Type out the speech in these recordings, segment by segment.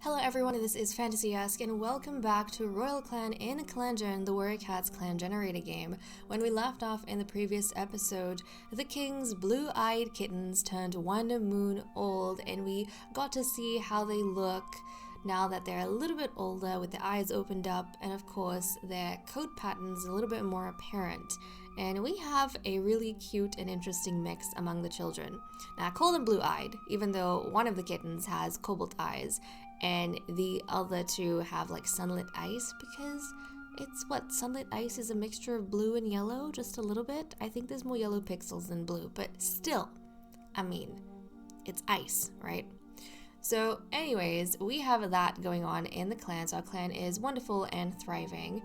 Hello everyone, this is Fantasy-esque, and welcome back to Royal Clan in ClanGen, the Warrior Cats clan generator game. When we left off in the previous episode, the king's blue-eyed kittens turned 1 moon old, and we got to see how they look now that they're a little bit older with their eyes opened up, and of course their coat pattern's a little bit more apparent. And we have a really cute and interesting mix among the children. Now I call them blue-eyed, even though one of the kittens has cobalt eyes, and the other two have like sunlit ice, because sunlit ice is a mixture of blue and yellow, just a little bit. I think there's more yellow pixels than blue, but still, I mean, it's ice, right? So anyways, we have that going on in the clan. So our clan is wonderful and thriving.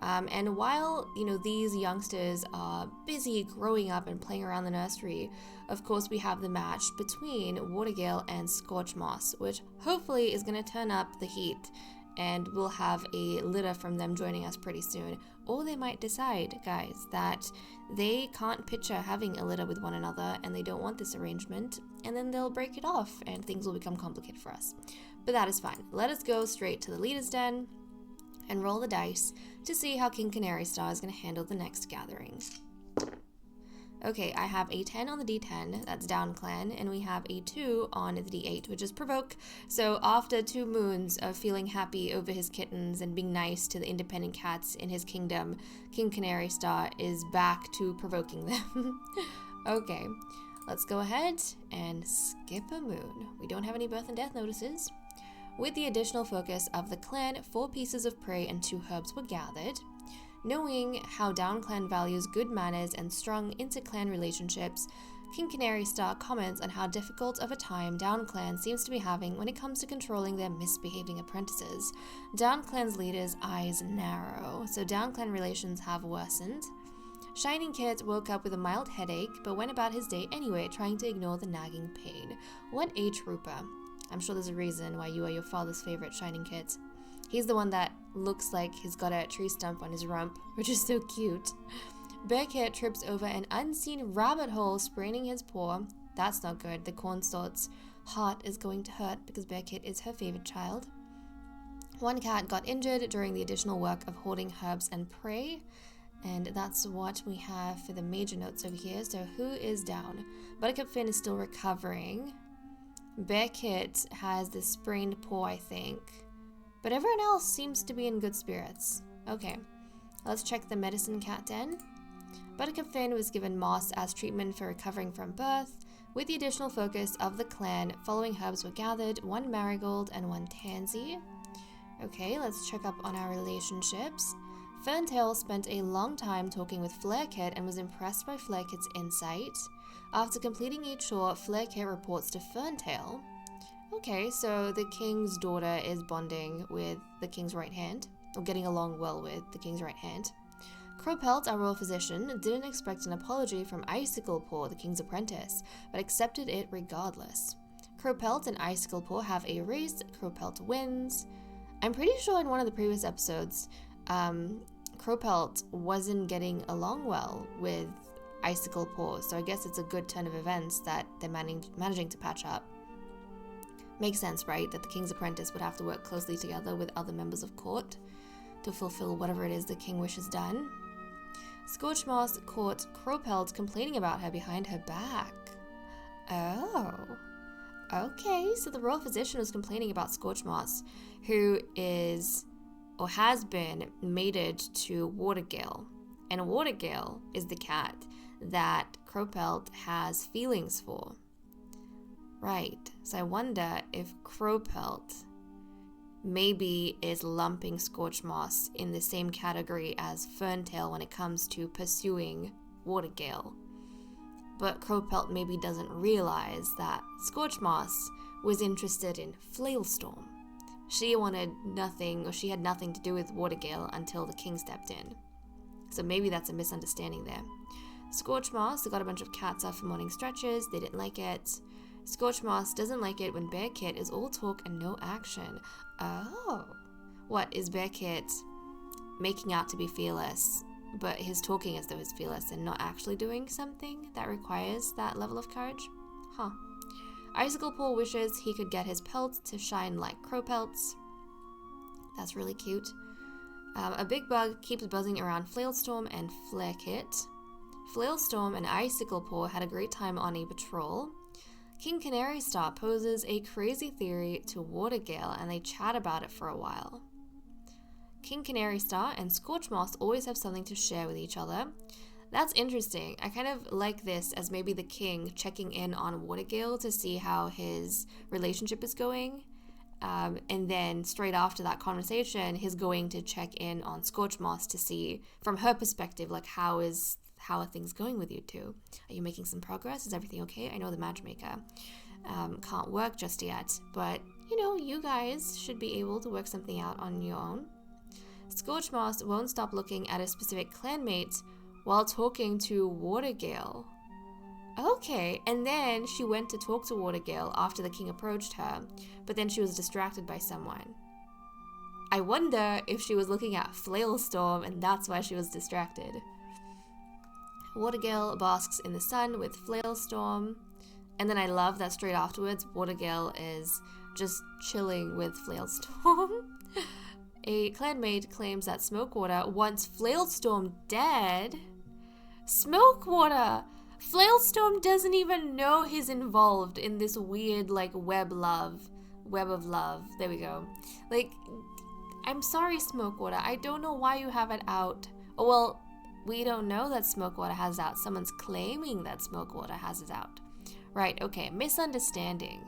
And while, these youngsters are busy growing up and playing around the nursery, of course we have the match between Watergale and Scorchmoss, which hopefully is going to turn up the heat, and we'll have a litter from them joining us pretty soon. Or they might decide, guys, that they can't picture having a litter with one another and they don't want this arrangement, and then they'll break it off and things will become complicated for us. But that is fine. Let us go straight to the leader's den and roll the dice to see how King Canary Star is going to handle the next gathering. Okay, I have a 10 on the D10, that's down clan, and we have a 2 on the D8, which is provoke. So after 2 moons of feeling happy over his kittens and being nice to the independent cats in his kingdom, King Canary Star is back to provoking them. Okay, let's go ahead and skip a moon. We don't have any birth and death notices. With the additional focus of the clan, 4 pieces of prey and 2 herbs were gathered. Knowing how Down Clan values good manners and strong inter-clan relationships, King Canary Star comments on how difficult of a time Down Clan seems to be having when it comes to controlling their misbehaving apprentices. Down Clan's leader's eyes narrow, so Down Clan relations have worsened. Shining Kit woke up with a mild headache, but went about his day anyway, trying to ignore the nagging pain. What a trooper. I'm sure there's a reason why you are your father's favorite, Shining Kit. He's the one that looks like he's got a tree stump on his rump, which is so cute. Bear Kit trips over an unseen rabbit hole, spraining his paw. That's not good. The cornstalk's heart is going to hurt because Bear Kit is her favorite child. One cat got injured during the additional work of hoarding herbs and prey. And that's what we have for the major notes over here. So who is down? Buttercup Finn is still recovering. Bear Kit has the sprained paw, I think. But everyone else seems to be in good spirits. Okay, let's check the medicine cat den. Buttercup Finn was given moss as treatment for recovering from birth. With the additional focus of the clan, following herbs were gathered, 1 marigold and 1 tansy. Okay, let's check up on our relationships. Ferntail spent a long time talking with Flarekit and was impressed by Flarekit's insight. After completing each chore, Flarekit reports to Ferntail. Okay, so the king's daughter is bonding with the king's right hand, or getting along well with the king's right hand. Crowpelt, our royal physician, didn't expect an apology from Icicle Paw, the king's apprentice, but accepted it regardless. Crowpelt and Icicle Paw have a race. Crowpelt wins. I'm pretty sure in one of the previous episodes, Crowpelt wasn't getting along well with Icicle Paw, so I guess it's a good turn of events that they're managing to patch up. Makes sense, right? That the king's apprentice would have to work closely together with other members of court to fulfill whatever it is the king wishes done. Scorchmoss caught Crowpelt complaining about her behind her back. Oh. Okay, so the royal physician was complaining about Scorchmoss, who is, or has been, mated to Watergale. And Watergale is the cat that Crowpelt has feelings for. Right, so I wonder if Crowpelt maybe is lumping Scorchmoss in the same category as Ferntail when it comes to pursuing Watergale. But Crowpelt maybe doesn't realize that Scorchmoss was interested in Flailstorm. She wanted nothing, or she had nothing to do with Watergale until the king stepped in. So maybe that's a misunderstanding there. Scorchmoss got a bunch of cats up for morning stretches. They didn't like it. Scorchmoss doesn't like it when Bear Kit is all talk and no action. Oh. What, is Bear Kit making out to be fearless, but he's talking as though he's fearless and not actually doing something that requires that level of courage? Huh. Icicle Paw wishes he could get his pelts to shine like crow pelts. That's really cute. A big bug keeps buzzing around Flailstorm and Flarekit. Flailstorm and Icicle Paw had a great time on a patrol. King Canary Star poses a crazy theory to Watergale and they chat about it for a while. King Canary Star and Scorchmoss always have something to share with each other. That's interesting. I kind of like this as maybe the king checking in on Watergale to see how his relationship is going. And then straight after that conversation, he's going to check in on Scorchmoss to see from her perspective, like how are things going with you two? Are you making some progress? Is everything okay? I know the matchmaker can't work just yet, but you guys should be able to work something out on your own. Scorchmoss won't stop looking at a specific clanmate while talking to Watergale. Okay, and then she went to talk to Watergale after the king approached her, but then she was distracted by someone. I wonder if she was looking at Flailstorm and that's why she was distracted. Watergale basks in the sun with Flailstorm, and then I love that straight afterwards, Watergale is just chilling with Flailstorm. A clanmate claims that Smokewater wants Flailstorm dead. Smokewater! Flailstorm doesn't even know he's involved in this weird, web of love. There we go. I'm sorry, Smokewater. I don't know why you have it out. Oh, well, we don't know that Smokewater has it out. Someone's claiming that Smokewater has it out. Right, okay. Misunderstanding.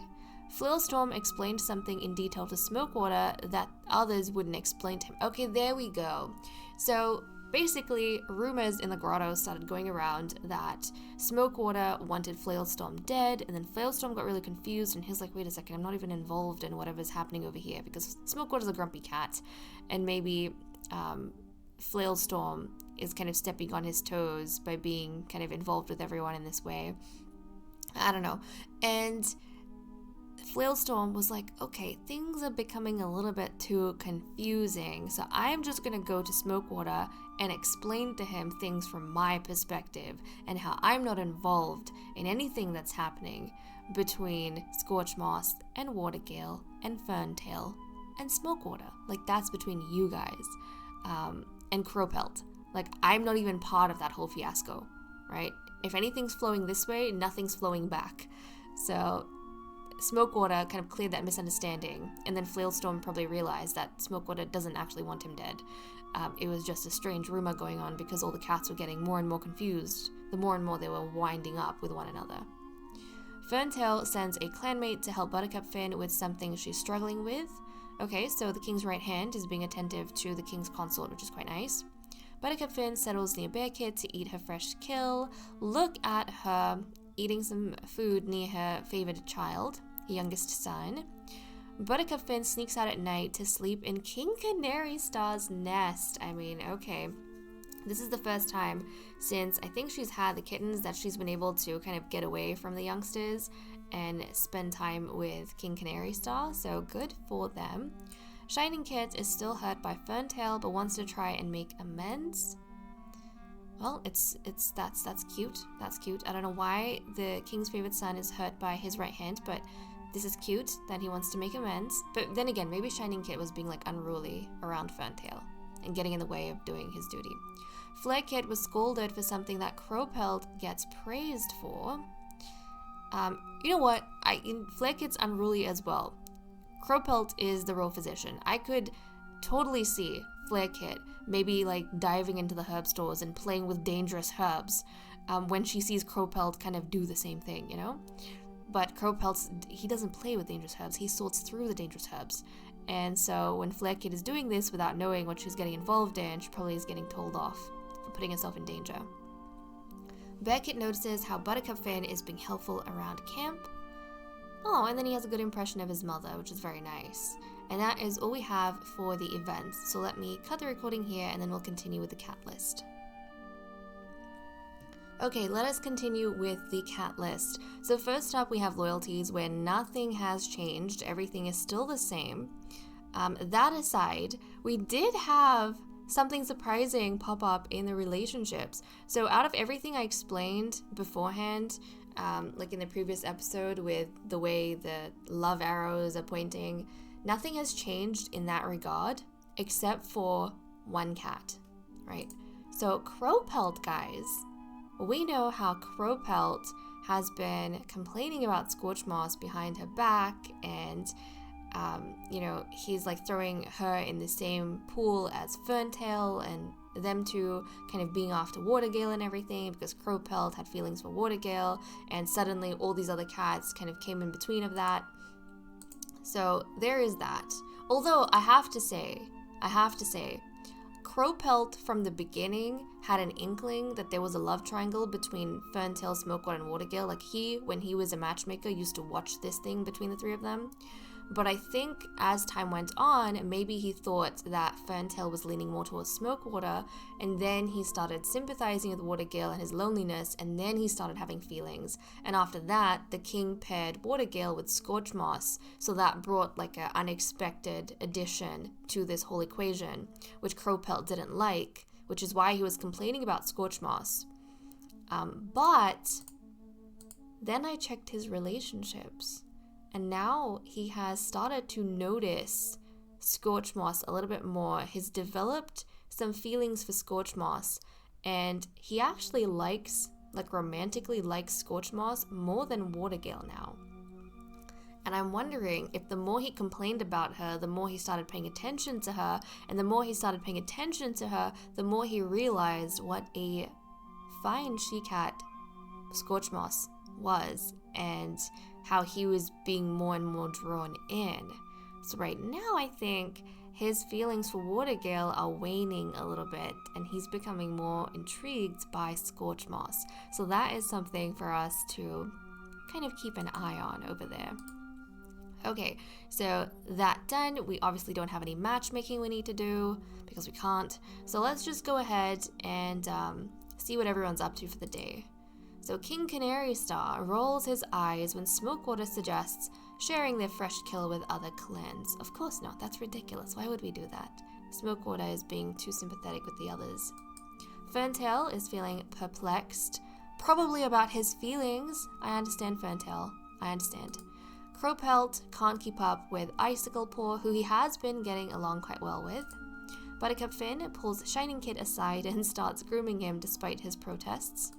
Flailstorm explained something in detail to Smokewater that others wouldn't explain to him. Okay, there we go. So basically, rumors in the grotto started going around that Smokewater wanted Flailstorm dead, and then Flailstorm got really confused, and he's like, wait a second, I'm not even involved in whatever's happening over here, because Smokewater's a grumpy cat, and maybe Flailstorm is kind of stepping on his toes by being kind of involved with everyone in this way. I don't know. And Flailstorm was like, okay, things are becoming a little bit too confusing, so I'm just gonna go to Smokewater and explain to him things from my perspective and how I'm not involved in anything that's happening between Scorchmoss and Watergale and Ferntail and Smokewater. That's between you guys and Crowpelt. I'm not even part of that whole fiasco, right? If anything's flowing this way, nothing's flowing back. So Smokewater kind of cleared that misunderstanding, and then Flailstorm probably realized that Smokewater doesn't actually want him dead. It was just a strange rumor going on because all the cats were getting more and more confused the more and more they were winding up with one another. Ferntail sends a clanmate to help Buttercup Finn with something she's struggling with. Okay, so the king's right hand is being attentive to the king's consort, which is quite nice. Buttercup Finn settles near Bearkit to eat her fresh kill. Look at her eating some food near her favored child, her youngest son. Buttercup Finn sneaks out at night to sleep in King Canary Star's nest. I mean, okay. This is the first time since I think she's had the kittens that she's been able to kind of get away from the youngsters and spend time with King Canary Star, so good for them. Shining Kit is still hurt by Ferntail but wants to try and make amends. Well, that's cute. That's cute. I don't know why the king's favorite son is hurt by his right hand, but this is cute that he wants to make amends. But then again, maybe Shining Kit was being unruly around Ferntail and getting in the way of doing his duty. Flare Kit was scolded for something that Crowpelt gets praised for. You know what? Flare Kit's unruly as well. Crowpelt is the royal physician. I could totally see Flare Kit maybe diving into the herb stores and playing with dangerous herbs when she sees Crowpelt kind of do the same thing, you know? But Crowpelt, he doesn't play with dangerous herbs. He sorts through the dangerous herbs. And so when Flare Kit is doing this without knowing what she's getting involved in, she probably is getting told off for putting herself in danger. Bearkit notices how Buttercup Finn is being helpful around camp. Oh, and then he has a good impression of his mother, which is very nice. And that is all we have for the events. So let me cut the recording here and then we'll continue with the cat list. Okay, let us continue with the cat list. So first up we have loyalties where nothing has changed. Everything is still the same. That aside, we did have something surprising pop up in the relationships. So out of everything I explained beforehand, like in the previous episode with the way the love arrows are pointing, nothing has changed in that regard except for one cat, right? So Crowpelt, guys, we know how Crowpelt has been complaining about Scorchmoss behind her back, and he's like throwing her in the same pool as Ferntail, and them two kind of being after Watergale and everything because Crowpelt had feelings for Watergale, and suddenly all these other cats kind of came in between of that. So there is that. Although I have to say, Crowpelt from the beginning had an inkling that there was a love triangle between Ferntail, Smokewater, and Watergale. Like when he was a matchmaker, used to watch this thing between the three of them. But I think as time went on, maybe he thought that Ferntail was leaning more towards Smokewater, and then he started sympathizing with Watergale and his loneliness, and then he started having feelings. And after that, the king paired Watergale with Scorchmoss, so that brought like an unexpected addition to this whole equation, which Crowpelt didn't like, which is why he was complaining about Scorchmoss. But then I checked his relationships. And now he has started to notice Scorchmoss a little bit more. He's developed some feelings for Scorchmoss, and he actually romantically likes Scorchmoss more than Watergale now. And I'm wondering if the more he complained about her, the more he started paying attention to her, and the more he started paying attention to her, the more he realized what a fine she-cat Scorchmoss was, and how he was being more and more drawn in. So right now I think his feelings for Watergale are waning a little bit, and he's becoming more intrigued by Scorchmoss. So that is something for us to kind of keep an eye on over there. Okay, so that done, we obviously don't have any matchmaking we need to do because we can't. So let's just go ahead and see what everyone's up to for the day. So King Canary Star rolls his eyes when Smokewater suggests sharing their fresh kill with other clans. Of course not, that's ridiculous. Why would we do that? Smokewater is being too sympathetic with the others. Ferntail is feeling perplexed, probably about his feelings. I understand, Ferntail. I understand. Crowpelt can't keep up with Icicle Paw, who he has been getting along quite well with. Buttercup Finn pulls Shining Kid aside and starts grooming him despite his protests.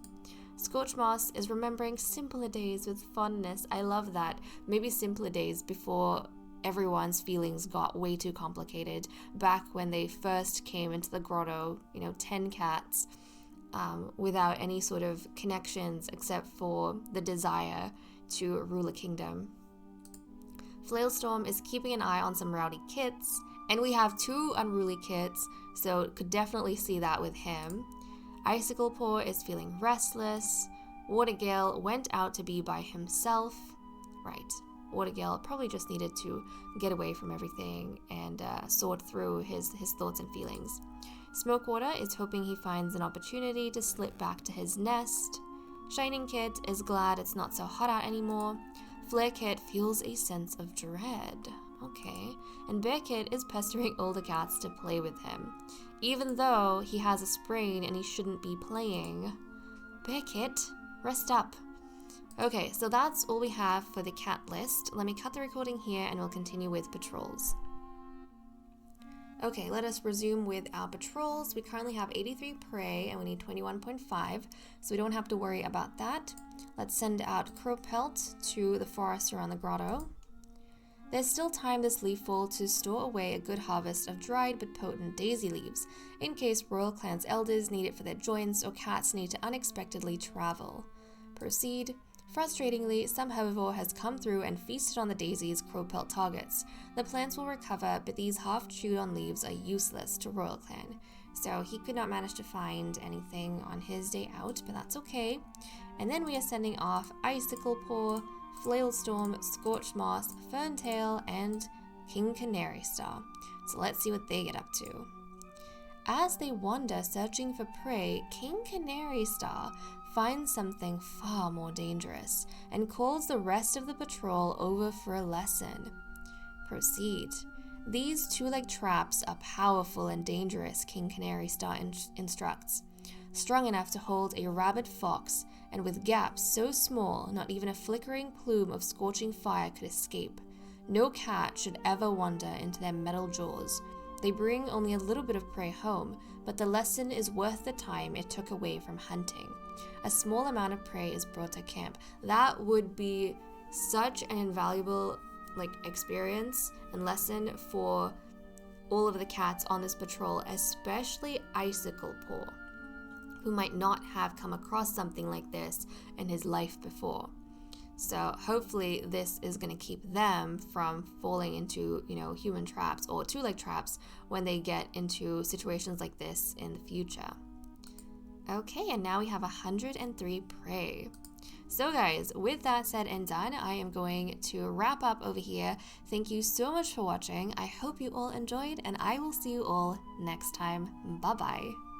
Scorchmoss is remembering simpler days with fondness. I love that. Maybe simpler days before everyone's feelings got way too complicated. Back when they first came into the grotto, 10 cats, without any sort of connections except for the desire to rule a kingdom. Flailstorm is keeping an eye on some rowdy kits, and we have 2 unruly kits, so could definitely see that with him. Icicle Paw is feeling restless. Watergale went out to be by himself. Right. Watergale probably just needed to get away from everything and sort through his thoughts and feelings. Smokewater is hoping he finds an opportunity to slip back to his nest. Shining Kid is glad it's not so hot out anymore. Flare Kid feels a sense of dread. Okay. And Bear Kid is pestering older cats to play with him, even though he has a sprain and he shouldn't be playing. Bear Kid, rest up. Okay, so that's all we have for the cat list. Let me cut the recording here and we'll continue with patrols. Okay, let us resume with our patrols. We currently have 83 prey and we need 21.5, so we don't have to worry about that. Let's send out Crowpelt to the forest around the grotto. There's still time this leaf fall to store away a good harvest of dried but potent daisy leaves, in case Royal Clan's elders need it for their joints or cats need to unexpectedly travel. Proceed. Frustratingly, some herbivore has come through and feasted on the daisies Crowpelt targets. The plants will recover, but these half-chewed-on leaves are useless to Royal Clan. So he could not manage to find anything on his day out, but that's okay. And then we are sending off Icicle Paw, Flailstorm, Scorchmoss, Ferntail, and King Canary Star. So let's see what they get up to. As they wander searching for prey, King Canary Star finds something far more dangerous and calls the rest of the patrol over for a lesson. Proceed. These 2-leg traps are powerful and dangerous, King Canary Star instructs. strong enough to hold a rabid fox, and with gaps so small not even a flickering plume of scorching fire could escape. No cat should ever wander into their metal jaws. They bring only a little bit of prey home, but the lesson is worth the time it took away from hunting. A small amount of prey is brought to camp. That would be such an invaluable experience and lesson for all of the cats on this patrol, especially Icicle Paw, who might not have come across something like this in his life before. So hopefully this is going to keep them from falling into, human traps or two-leg traps when they get into situations like this in the future. Okay, and now we have 103 prey. So guys, with that said and done, I am going to wrap up over here. Thank you so much for watching. I hope you all enjoyed, and I will see you all next time. Bye-bye.